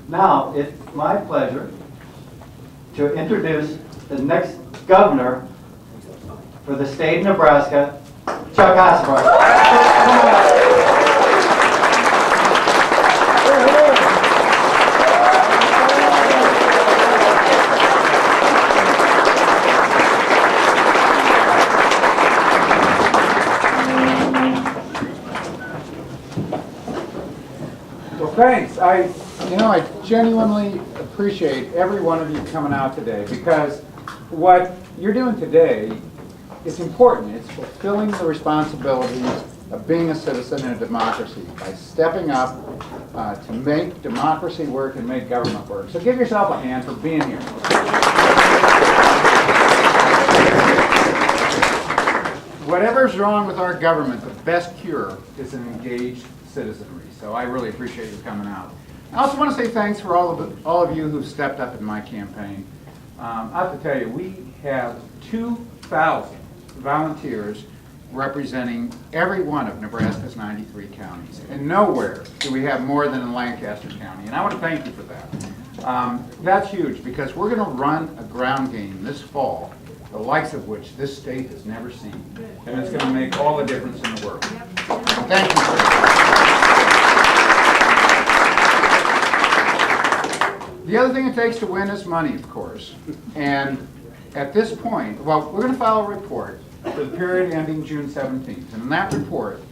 Now, it's my pleasure to introduce the next governor for the state of Nebraska, Chuck Hassebrook. Well, thanks. I genuinely appreciate every one of you coming out today, because what you're doing today is important. It's fulfilling the responsibilities of being a citizen in a democracy by stepping up to make democracy work and make government work. So give yourself a hand for being here. Whatever's wrong with our government, the best cure is an engaged citizenry. So I really appreciate you coming out. I also want to say thanks for all of you who've stepped up in my campaign. I have to tell you, we have 2,000 volunteers representing every one of Nebraska's 93 counties. And nowhere do we have more than in Lancaster County. And I want to thank you for that. That's huge, because we're going to run a ground game this fall, the likes of which this state has never seen. And it's going to make all the difference in the world. Thank you, sir. The other thing it takes to win is money, of course. And at this point, well, we're going to file a report for the period ending June 17th. And in that report,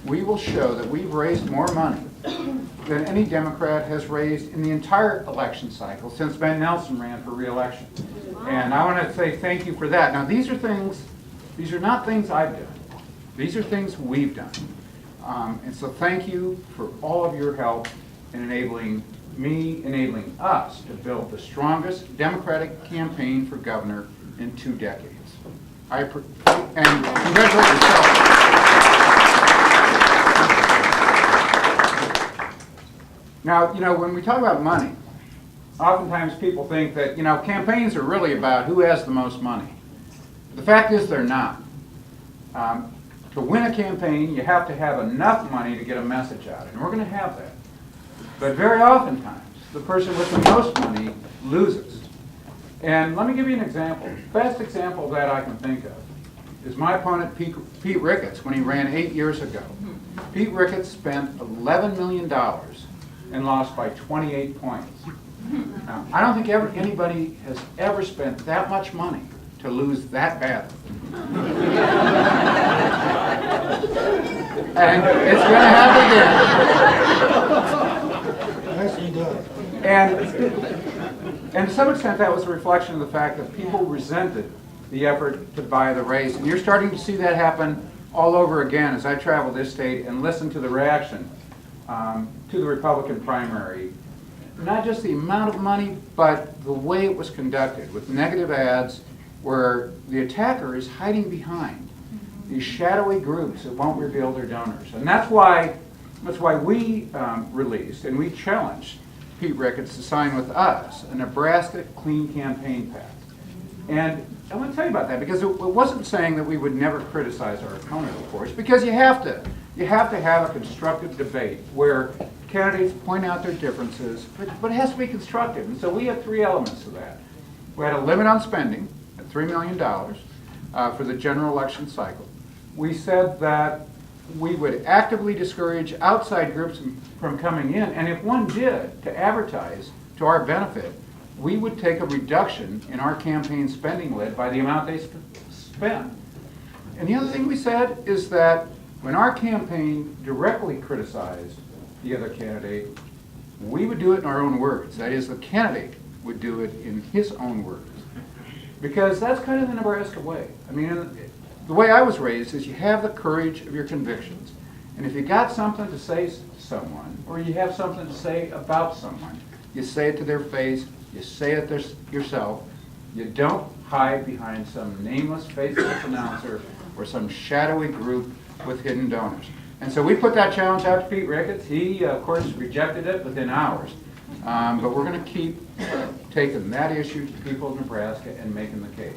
we will show that we've raised more money than any Democrat has raised in the entire election cycle since Ben Nelson ran for re-election. And I want to say thank you for that. Now, these are not things I've done. These are things we've done. And so thank you for all of your help in enabling us to build the strongest Democratic campaign for governor in 2 decades. And congratulate yourself. Now, when we talk about money, oftentimes people think that, campaigns are really about who has the most money. The fact is they're not. To win a campaign, you have to have enough money to get a message out, and we're going to have that. But very oftentimes, the person with the most money loses. And let me give you an example. The best example that I can think of is my opponent, Pete Ricketts, when he ran 8 years ago. Pete Ricketts spent $11 million and lost by 28 points. Now, I don't think anybody has ever spent that much money to lose that badly. And it's going to happen again. And to some extent that was a reflection of the fact that people resented the effort to buy the race. And you're starting to see that happen all over again as I travel this state and listen to the reaction to the Republican primary. Not just the amount of money, but the way it was conducted, with negative ads where the attacker is hiding behind these shadowy groups that won't reveal their donors. And that's why we released and we challenged Pete Ricketts to sign with us a Nebraska Clean Campaign Pact. And I want to tell you about that, because it wasn't saying that we would never criticize our opponent, of course, because you have to have a constructive debate where candidates point out their differences, but it has to be constructive. And so we had 3 elements to that. We had a limit on spending at $3 million for the general election cycle. We said that we would actively discourage outside groups from coming in, and if one did, to advertise to our benefit, we would take a reduction in our campaign spending lid by the amount they spent. And the other thing we said is that when our campaign directly criticized the other candidate, we would do it in our own words. That is, the candidate would do it in his own words. Because that's kind of the Nebraska way. I mean, the way I was raised is you have the courage of your convictions. And if you got something to say to someone, or you have something to say about someone, you say it to their face, you say it yourself. You don't hide behind some nameless, faceless announcer or some shadowy group with hidden donors. And so we put that challenge out to Pete Ricketts. He, of course, rejected it within hours. But we're going to keep taking that issue to the people of Nebraska and making the case.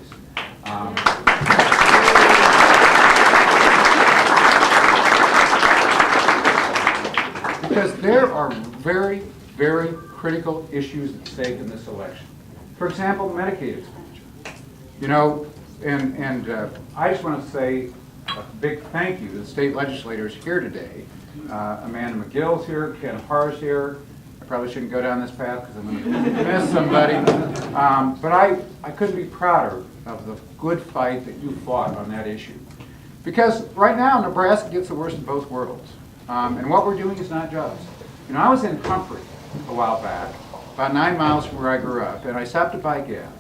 Because there are very, very critical issues at stake in this election. For example, Medicaid expansion. You know, and I just want to say a big thank you to the state legislators here today. Amanda McGill's here, Ken Harr's here. I probably shouldn't go down this path because I'm going to miss somebody. But I couldn't be prouder of the good fight that you fought on that issue. Because right now, Nebraska gets the worst of both worlds. And what we're doing is not jobs. You know, I was in Humphrey a while back, about 9 miles from where I grew up, and I stopped to buy gas.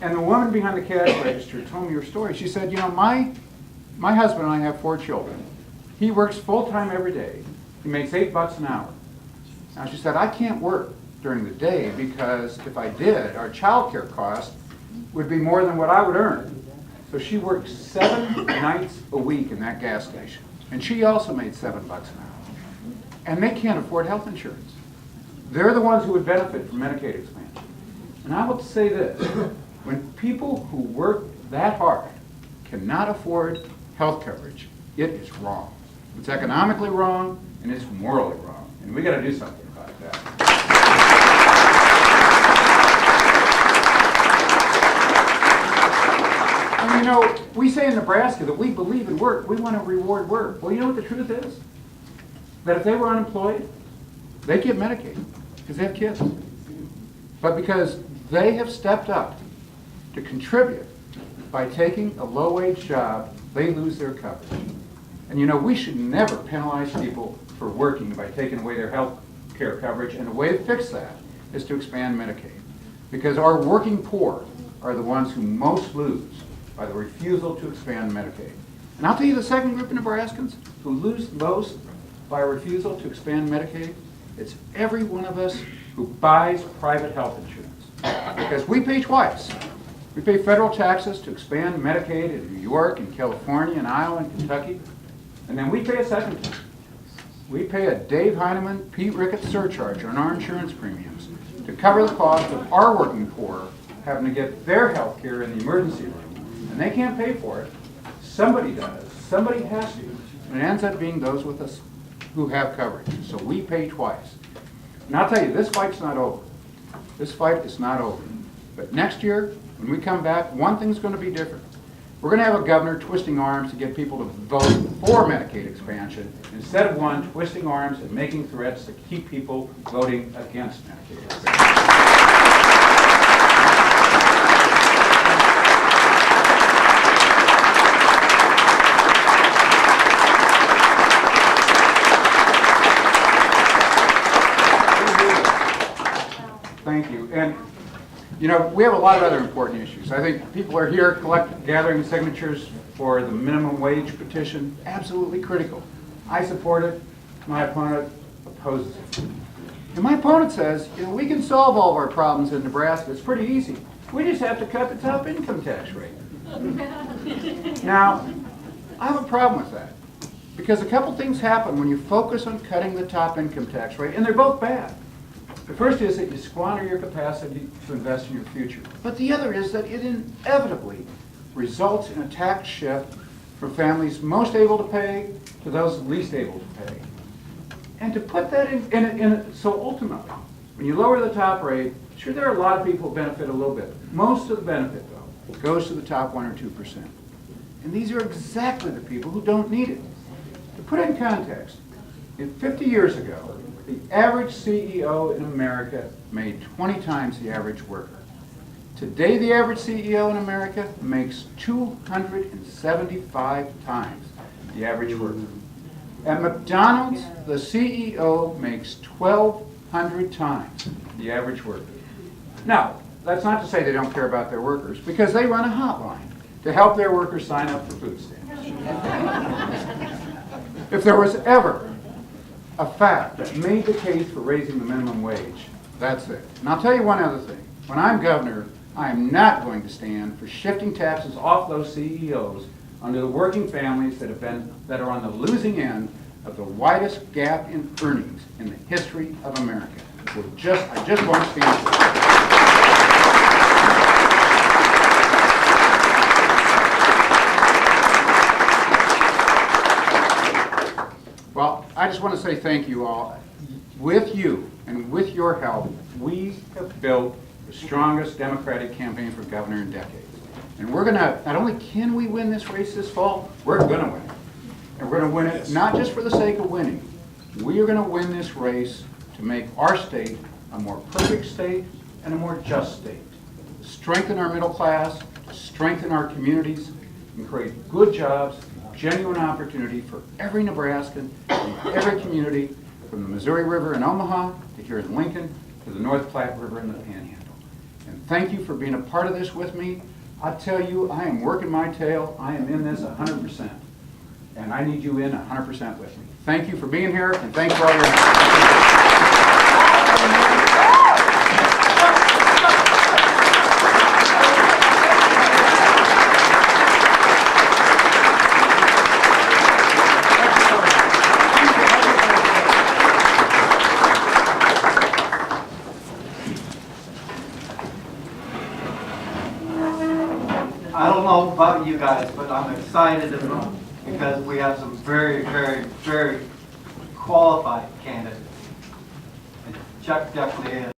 And the woman behind the cash register told me her story. She said, you know, my husband and I have 4 children. He works full-time every day. He makes $8 an hour. Now, she said, I can't work during the day because if I did, our child care cost would be more than what I would earn. So she worked 7 nights a week in that gas station. And she also made $7 an hour. And they can't afford health insurance. They're the ones who would benefit from Medicaid expansion. And I will say this, when people who work that hard cannot afford health coverage, it is wrong. It's economically wrong, and it's morally wrong. And we got to do something about that. And you know, we say in Nebraska that we believe in work. We want to reward work. Well, you know what the truth is? That if they were unemployed, they'd get Medicaid because they have kids. But because they have stepped up to contribute by taking a low-wage job, they lose their coverage. And you know, we should never penalize people for working by taking away their health care coverage, and the way to fix that is to expand Medicaid. Because our working poor are the ones who most lose by the refusal to expand Medicaid. And I'll tell you the second group of Nebraskans who lose most by a refusal to expand Medicaid, it's every one of us who buys private health insurance. Because we pay twice. We pay federal taxes to expand Medicaid in New York and California and Iowa and Kentucky. And then we pay a second time. We pay a Dave Heineman, Pete Ricketts surcharge on our insurance premiums to cover the cost of our working poor having to get their health care in the emergency room. And they can't pay for it. Somebody does. Somebody has to. And it ends up being those with us who have coverage. So we pay twice. And I'll tell you, this fight's not over. This fight is not over. But next year, when we come back, one thing's going to be different. We're going to have a governor twisting arms to get people to vote for Medicaid expansion instead of one twisting arms and making threats to keep people voting against Medicaid expansion. Thank you. And you know, we have a lot of other important issues. I think people are here gathering signatures for the minimum wage petition. Absolutely critical. I support it. My opponent opposes it. And my opponent says, you know, we can solve all of our problems in Nebraska. It's pretty easy. We just have to cut the top income tax rate. Now, I have a problem with that. Because a couple things happen when you focus on cutting the top income tax rate, and they're both bad. The first is that you squander your capacity to invest in your future. But the other is that it inevitably results in a tax shift from families most able to pay to those least able to pay. And to put that so ultimately, when you lower the top rate, sure, there are a lot of people who benefit a little bit. Most of the benefit, though, goes to the top 1 or 2%. And these are exactly the people who don't need it. To put it in context, 50 years ago, the average CEO in America made 20 times the average worker. Today, the average CEO in America makes 275 times the average worker. At McDonald's, the CEO makes 1,200 times the average worker. Now, that's not to say they don't care about their workers, because they run a hotline to help their workers sign up for food stamps. If there was ever a fact that made the case for raising the minimum wage, that's it. And I'll tell you one other thing. When I'm governor, I am not going to stand for shifting taxes off those CEOs onto the working families that are on the losing end of the widest gap in earnings in the history of America. I just won't stand for it. Well, I just want to say thank you all. With you, And with your help, we have built the strongest Democratic campaign for governor in decades. And we're gonna, not only can we win this race this fall, we're gonna win it. And we're gonna win it not just for the sake of winning. We are gonna win this race to make our state a more perfect state and a more just state. Strengthen our middle class, strengthen our communities, and create good jobs, genuine opportunity for every Nebraskan, in every community, from the Missouri River in Omaha to here in Lincoln to the North Platte River in the Panhandle. And thank you for being a part of this with me. I tell you, I am working my tail. I am in this 100%. And I need you in 100% with me. Thank you for being here, and thanks for all your help. I don't know about you guys, but I'm excited because we have some very, very, very qualified candidates. And Chuck definitely is.